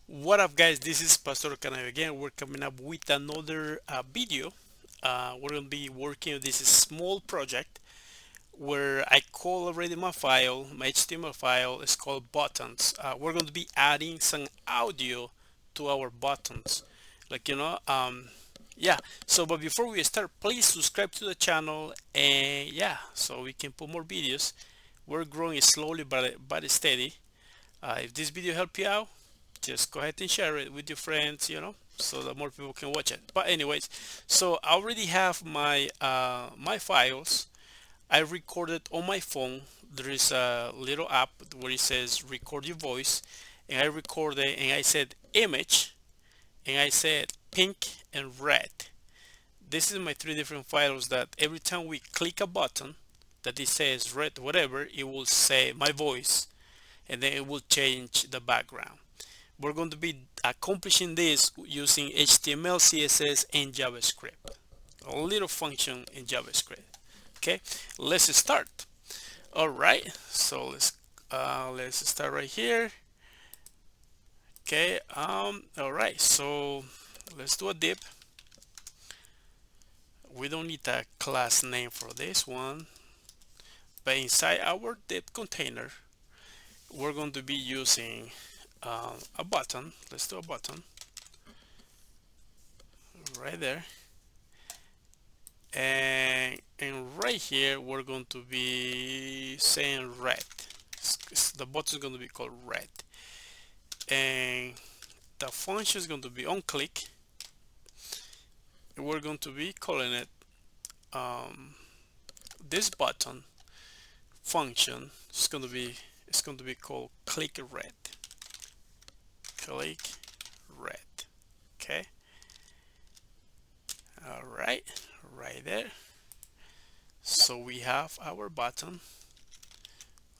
What up, guys? This is Pastor Canayo again. We're coming up with another video. We're going to be working on this small project where I call already my file, my HTML file is called buttons. We're going to be adding some audio to our buttons. Like, yeah. So, but before we start, please subscribe to the channel and yeah, so we can put more videos. We're growing slowly but steady. If this video helped you out, just go ahead and share it with your friends, so that more people can watch it. But anyways, so I already have my files. I recorded on my phone. There is a little app where it says record your voice, and I recorded and I said image, and I said pink and red. This is my three different files that every time we click a button that it says red whatever, it will say my voice, and then it will change the background. We're going to be accomplishing this using HTML, CSS, and JavaScript. A little function in JavaScript. Okay, let's start. All right, so let's start right here. Okay, all right, so let's do a div. We don't need a class name for this one, but inside our div container, we're going to be using a button. Let's do a button right there. And right here we're going to be saying red. The button is going to be called red, and the function is going to be on click, and we're going to be calling it this button function is going to be called click red. Click red. Okay, all right, right there. So we have our button.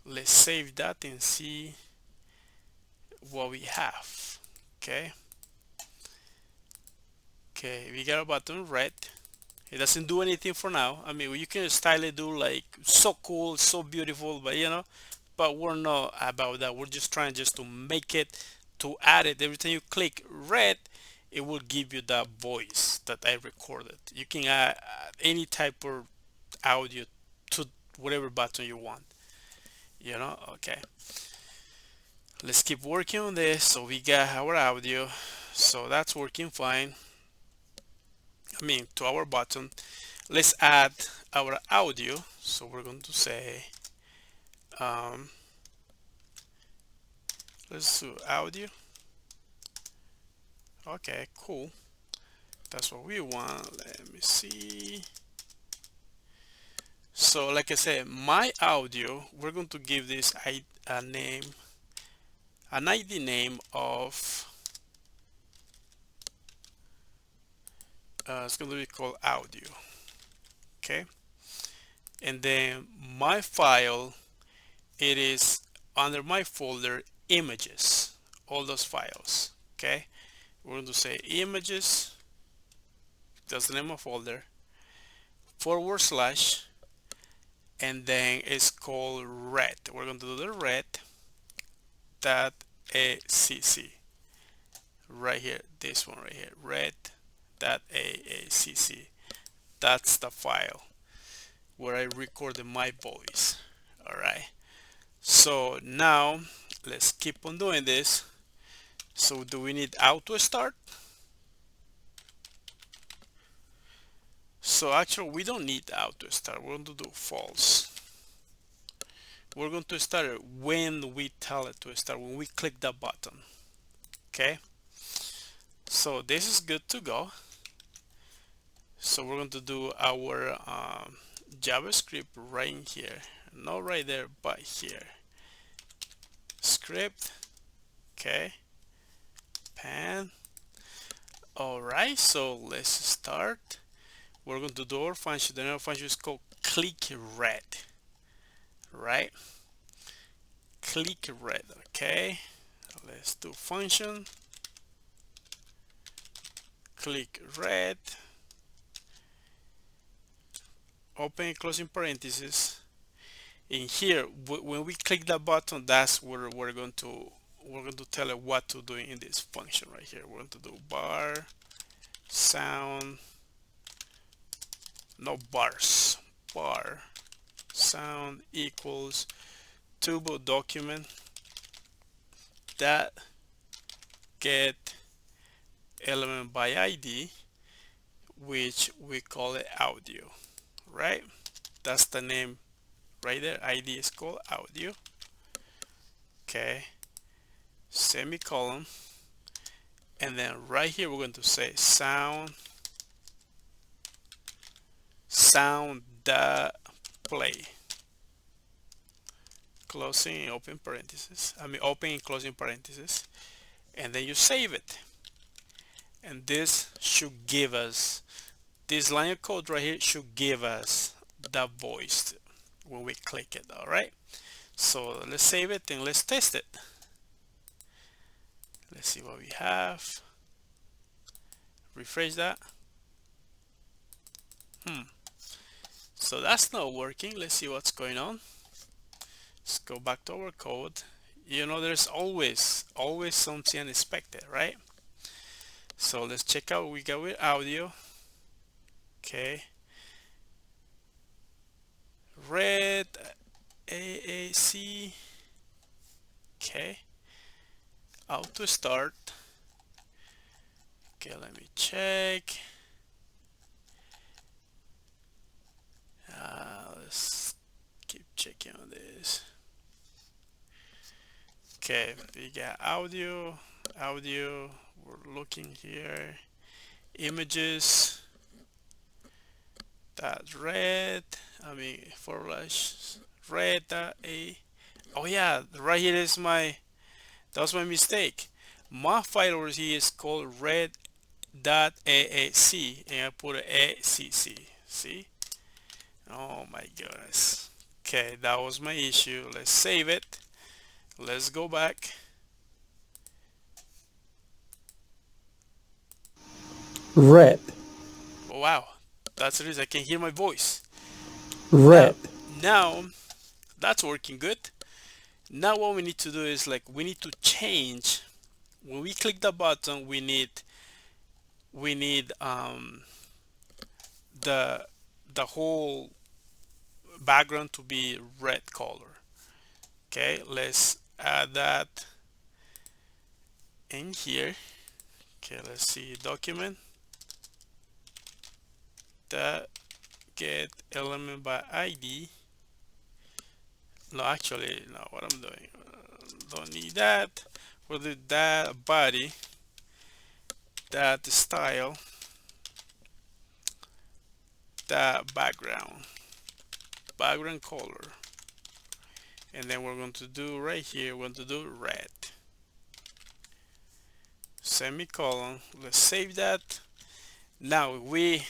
Let's save that and see what we have. Okay, we got a button red. It doesn't do anything for now. I mean, you can style it, do like so cool, so beautiful, but but we're not about that. We're just trying just to make it, to add it. Every time you click red, it will give you that voice that I recorded. You can add any type of audio to whatever button you want. Okay, let's keep working on this. So we got our audio, so that's working fine. I mean, to our button, let's add our audio. So we're going to say um, let's do audio. Okay, cool, that's what we want. Let me see. So like I said, my audio, we're going to give this a name, an ID name of it's going to be called audio. Okay, and then my file, it is under my folder images, all those files. Okay, we're going to say images, that's the name of folder, /, and then it's called red. We're going to do the red dot ACC right here, this one right here, red dot AACC. That's the file where I recorded my voice. All right, so now let's keep on doing this. So do we need auto start? So actually we don't need auto start. We're going to do false. We're going to start it when we tell it to start, when we click the button. Okay, so this is good to go. So we're going to do our JavaScript right in here, not right there but here, script. Okay, pan. All right, so let's start. We're going to do our function. The name of function is called click red. Right, click red. Okay, let's do function click red, open closing parentheses. In here, when we click that button, that's where we're going to we're going to tell it what to do in this function right here. We're going to do bar sound, no bars, bar sound equals tubo document that get element by ID, which we call it audio, right? That's the name right there. ID is called audio. Okay, semicolon, and then right here we're going to say sound dot play, closing and open parentheses, open and closing parentheses, and then you save it. And this should give us, this line of code right here should give us the voice when we click it. All right, so let's save it and let's test it. Let's see what we have. Refresh that. So that's not working. Let's see what's going on. Let's go back to our code. You know, there's always something unexpected, right? So let's check out what we got with audio. Okay, red AAC. Okay, auto start. Okay, let me check. Let's keep checking on this. Okay, we got audio. We're looking here. Images. That's red. / red. Oh yeah, right here is my. That was my mistake. My file over here is called red.aac, and I put a ACC. See? Oh my goodness. Okay, that was my issue. Let's save it. Let's go back. Red. Oh, wow, that's it. I can hear my voice. Red. Now that's working good. Now what we need to do is we need to change. When we click the button, we need the whole background to be red color. Okay, let's add that in here. Okay, let's see, document that get element by ID. No, actually, no, what I'm doing, don't need that. We'll do that body, that style, that background color, and then we're going to do right here, we're going to do red, semicolon. Let's save that. Now if we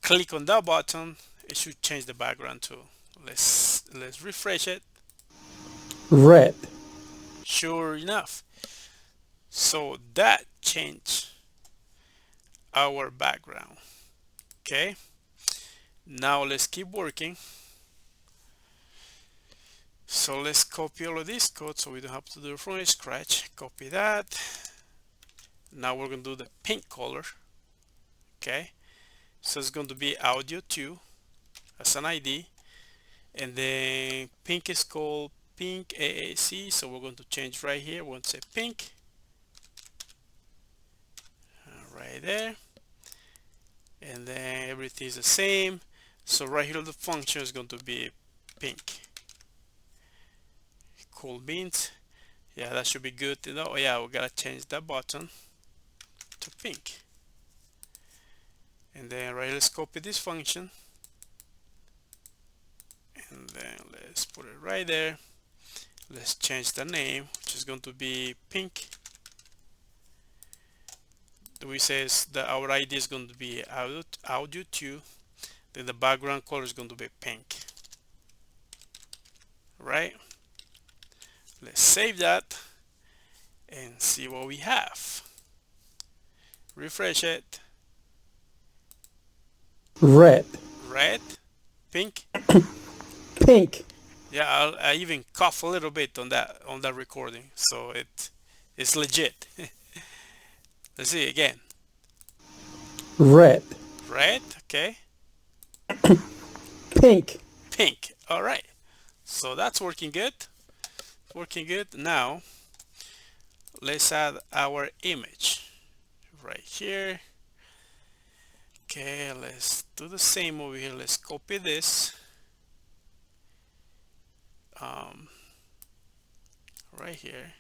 click on that button, it should change the background too. Let's refresh it. Red. Sure enough, so that changed our background. Okay, now let's keep working. So let's copy all of this code so we don't have to do it from scratch. Copy that. Now we're going to do the pink color. Okay, so it's going to be audio 2 as an ID, and then pink is called pink AAC, so we're going to change right here. We'll say pink right there, and then everything is the same. So right here the function is going to be pink. Cool beans. Yeah, that should be good to know. Oh yeah, we gotta change that button to pink, and then right, let's copy this function, and then let's put it right there. Let's change the name, which is going to be pink. We says that our ID is going to be audio 2, then the background color is going to be pink, right? Let's save that and see what we have. Refresh it. Red. Red, pink, Pink. Yeah, I even cough a little bit on that recording, so it's legit. Let's see again. red, Red, okay. pink, Pink. All right. So that's working good. Working good. Now let's add our image right here. Okay, let's do the same over here. Let's copy this um, right here.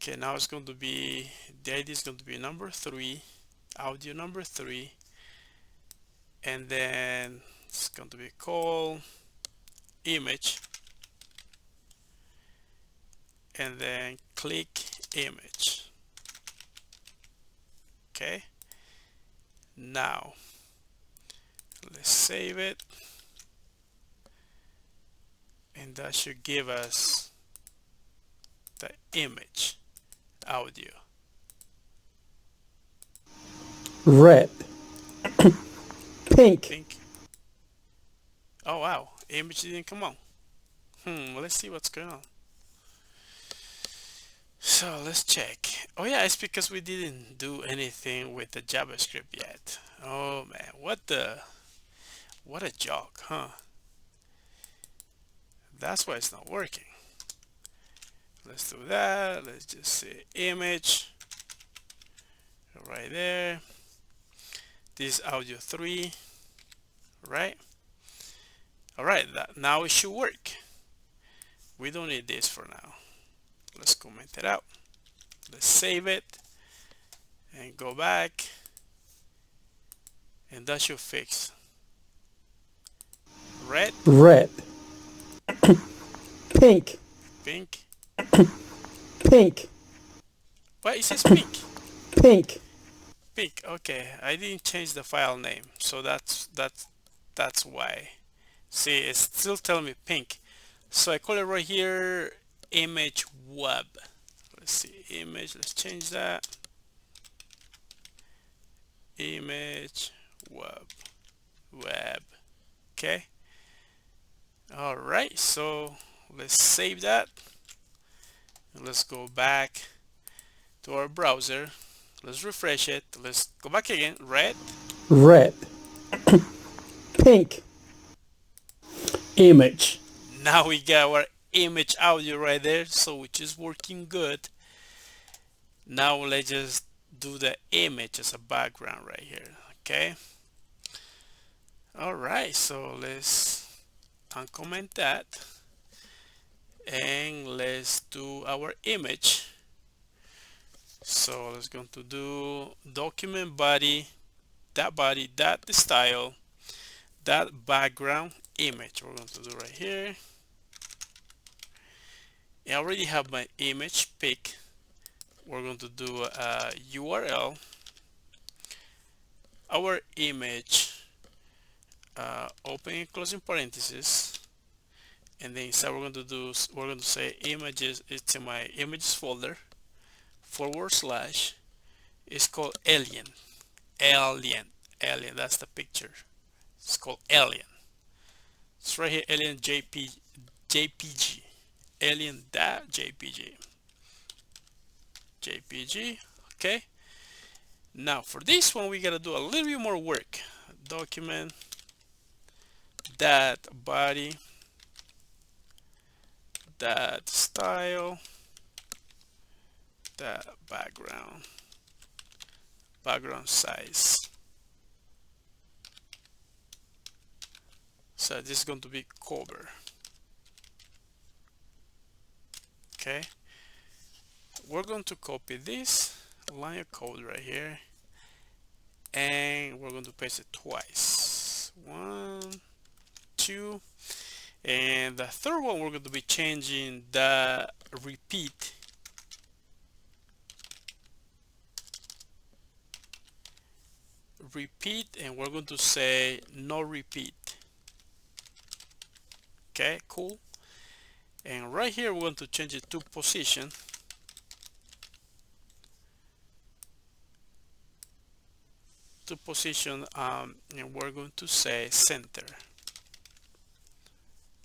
Okay, now it's going to be, the ID is going to be number 3, audio number 3, and then it's going to be called image, and then click image. Okay, now let's save it, and that should give us the image audio. red, pink, Pink. Oh wow, image didn't come on. Let's see what's going on. So let's check. Oh yeah, it's because we didn't do anything with the JavaScript yet. Oh man, what a joke, huh? That's why it's not working. Let's do that. Let's just say image right there. This is audio 3, right? All right, that now it should work. We don't need this for now. Let's comment it out. Let's save it and go back, and that should fix. Red, red, pink, pink. pink, What, it says pink. pink, Pink. Okay, I didn't change the file name, so that's why. See, it's still telling me pink. So I call it right here image web. Let's see, image. Let's change that. Image web. Okay. All right. So let's save that. And let's go back to our browser. Let's refresh it. Let's go back again. Red. red, pink, image, Now we got our image audio right there, so which is working good. Now let's just do the image as a background right here. Okay. All right. So let's uncomment that, and let's do our image. So let's going to do document body, that style, that background image. We're going to do right here. I already have my image pick. We're going to do a URL, our image, open and closing parentheses, and then inside we're going to say images. It's in my images folder /. It's called alien. That's the picture. It's called alien. It's right here, alien jpg, alien.jpg. Okay. Now for this one we gotta do a little bit more work. Document that body, that style, that background size. So this is going to be cover. Okay, we're going to copy this line of code right here, and we're going to paste it twice. 1, 2, and the third one we're going to be changing the repeat and we're going to say no repeat. Okay, cool. And right here we're going to change it to position, to position, and we're going to say center.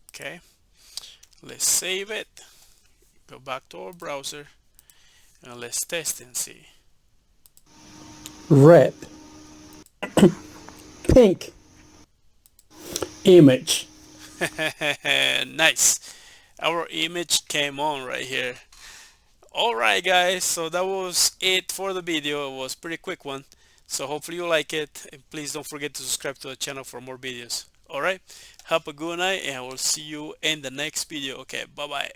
Okay, let's save it, go back to our browser, and let's test and see. red, pink, image. Nice, our image came on right here. Alright guys, so that was it for the video. It was a pretty quick one, so hopefully you like it, and please don't forget to subscribe to the channel for more videos. Alright, have a good night, and I will see you in the next video. Okay, bye bye.